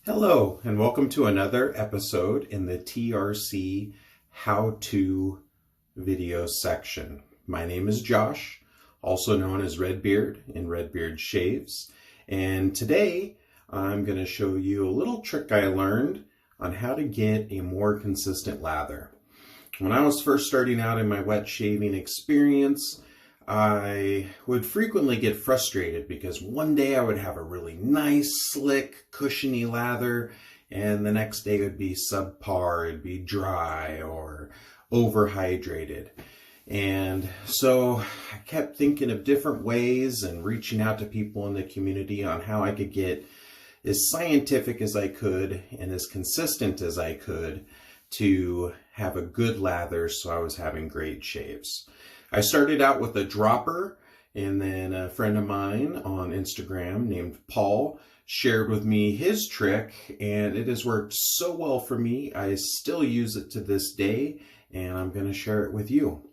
Hello, and welcome to another episode in the TRC How-To video section. My name is Josh, also known as Redbeard in Redbeard Shaves, and today I'm going to show you a little trick I learned on how to get a more consistent lather. When I was first starting out in my wet shaving experience, I would frequently get frustrated because one day I would have a really nice, slick, cushiony lather, and the next day it would be subpar, it'd be dry or overhydrated. And so I kept thinking of different ways and reaching out to people in the community on how I could get as scientific as I could and as consistent as I could to have a good lather so I was having great shaves. I started out with a dropper, and then a friend of mine on Instagram named Paul shared with me his trick, and it has worked so well for me. I still use it to this day, and I'm going to share it with you.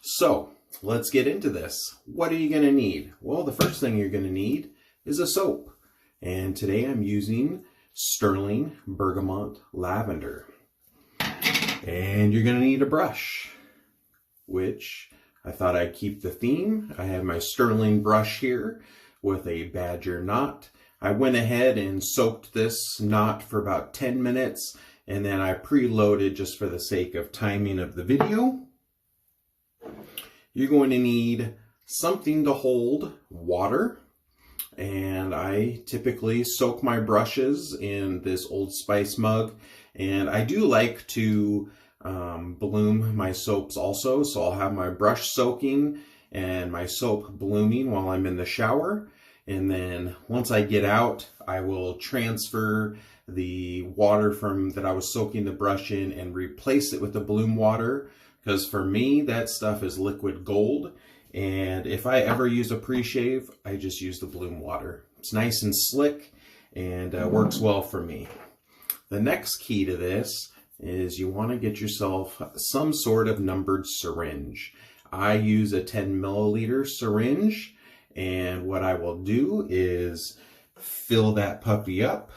So let's get into this. What are you going to need? Well, the first thing you're going to need is a soap, and today I'm using Sterling Bergamot Lavender. And you're going to need a brush, which I thought I'd keep the theme. I have my Sterling brush here with a badger knot. I went ahead and soaked this knot for about 10 minutes, and then I preloaded just for the sake of timing of the video. You're going to need something to hold water, and I typically soak my brushes in this Old Spice mug, and I do like to bloom my soaps also, so I'll have my brush soaking and my soap blooming while I'm in the shower, and then once I get out I will transfer the water from that I was soaking the brush in and replace it with the bloom water, because for me that stuff is liquid gold, and if I ever use a pre-shave I just use the bloom water. It's nice and slick and works well for me. The next key to this is you want to get yourself some sort of numbered syringe. I use a 10 milliliter syringe, and what I will do is fill that puppy up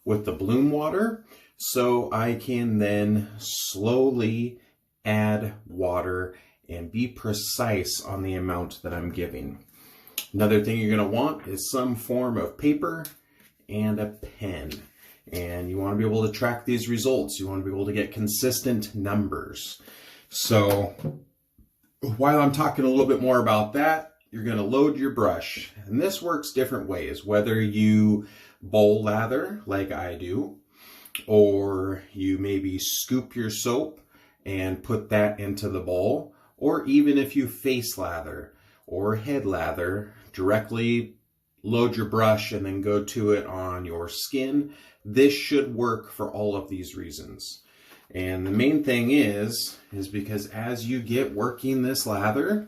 with the bloom water so I can then slowly add water and be precise on the amount that I'm giving. Another thing you're going to want is some form of paper and a pen. And you want to be able to track these results. You want to be able to get consistent numbers. So while I'm talking a little bit more about that, you're going to load your brush. And this works different ways, whether you bowl lather like I do, or you maybe scoop your soap and put that into the bowl, or even if you face lather or head lather, directly load your brush and then go to it on your skin. This should work for all of these reasons. And the main thing is because as you get working this lather,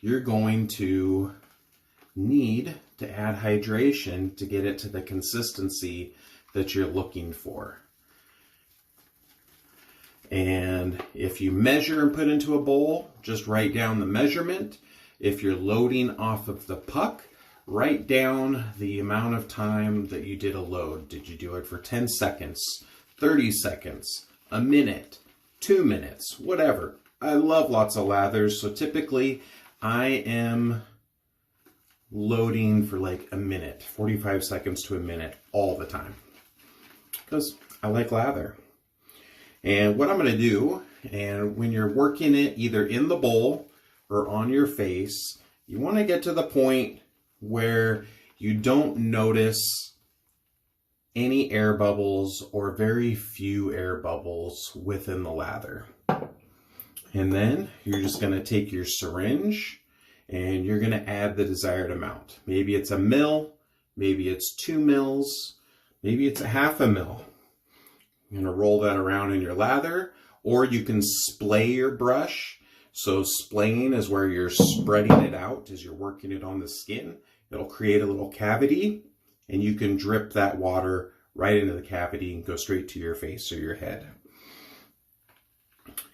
you're going to need to add hydration to get it to the consistency that you're looking for. And if you measure and put into a bowl, just write down the measurement. If you're loading off of the puck, write down the amount of time that you did a load. Did you do it for 10 seconds, 30 seconds, a minute, 2 minutes, whatever. I love lots of lathers, so typically I am loading for like a minute, 45 seconds to a minute all the time, because I like lather. And what I'm going to do, and when you're working it either in the bowl or on your face, you want to get to the point where you don't notice any air bubbles or very few air bubbles within the lather. And then you're just going to take your syringe and you're going to add the desired amount. Maybe it's a mil, maybe it's 2 mils, maybe it's a half a mil. You're going to roll that around in your lather, or you can splay your brush. So splaying is where you're spreading it out as you're working it on the skin. It'll create a little cavity, and you can drip that water right into the cavity and go straight to your face or your head.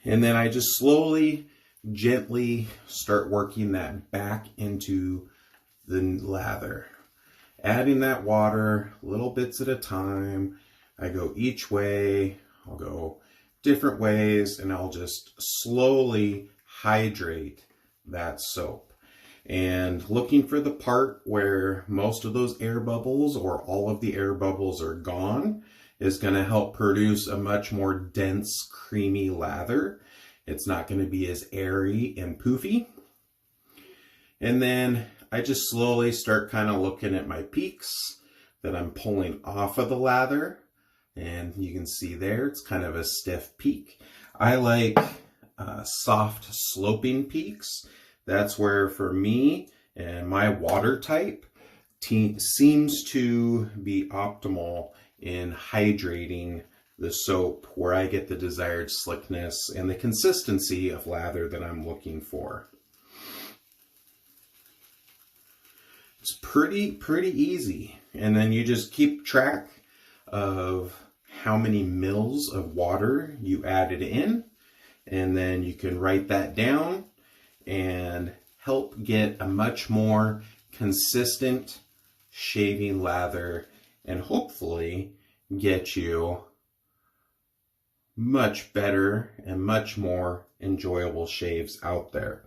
And then I just slowly, gently start working that back into the lather. adding that water little bits at a time. I go each way, I'll go different ways, and I'll just slowly hydrate that soap. And looking for the part where most of those air bubbles or all of the air bubbles are gone is going to help produce a much more dense, creamy lather. It's not going to be as airy and poofy. And then I just slowly start kind of looking at my peaks that I'm pulling off of the lather. And you can see there, it's kind of a stiff peak. I like soft sloping peaks. That's where, for me and my water type, seems to be optimal in hydrating the soap, where I get the desired slickness and the consistency of lather that I'm looking for. It's pretty easy. And then you just keep track of how many mils of water you added in, and then you can write that down and help get a much more consistent shaving lather, and hopefully get you much better and much more enjoyable shaves out there.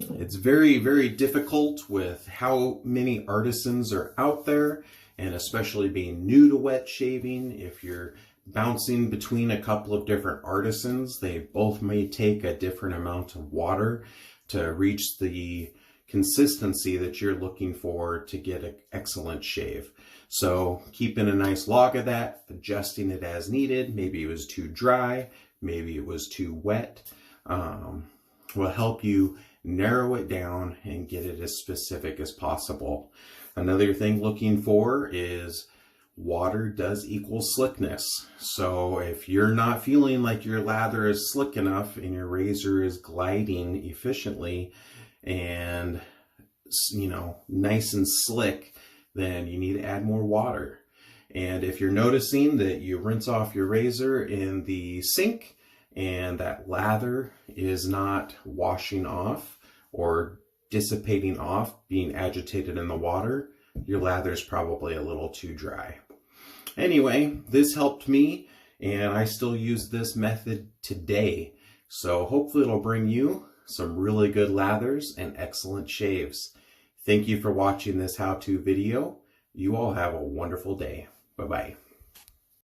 It's very difficult with how many artisans are out there, and especially being new to wet shaving. If you're bouncing between a couple of different artisans, they both may take a different amount of water to reach the consistency that you're looking for to get an excellent shave. So keeping a nice log of that, adjusting it as needed. Maybe it was too dry, maybe it was too wet, will help you narrow it down and get it as specific as possible. Another thing looking for is water does equal slickness. So if you're not feeling like your lather is slick enough and your razor is gliding efficiently and, you know, nice and slick, then you need to add more water. And if you're noticing that you rinse off your razor in the sink and that lather is not washing off or dissipating off, being agitated in the water, your lather is probably a little too dry. Anyway, this helped me, and I still use this method today. So hopefully it'll bring you some really good lathers and excellent shaves. Thank you for watching this how-to video. You all have a wonderful day. Bye-bye.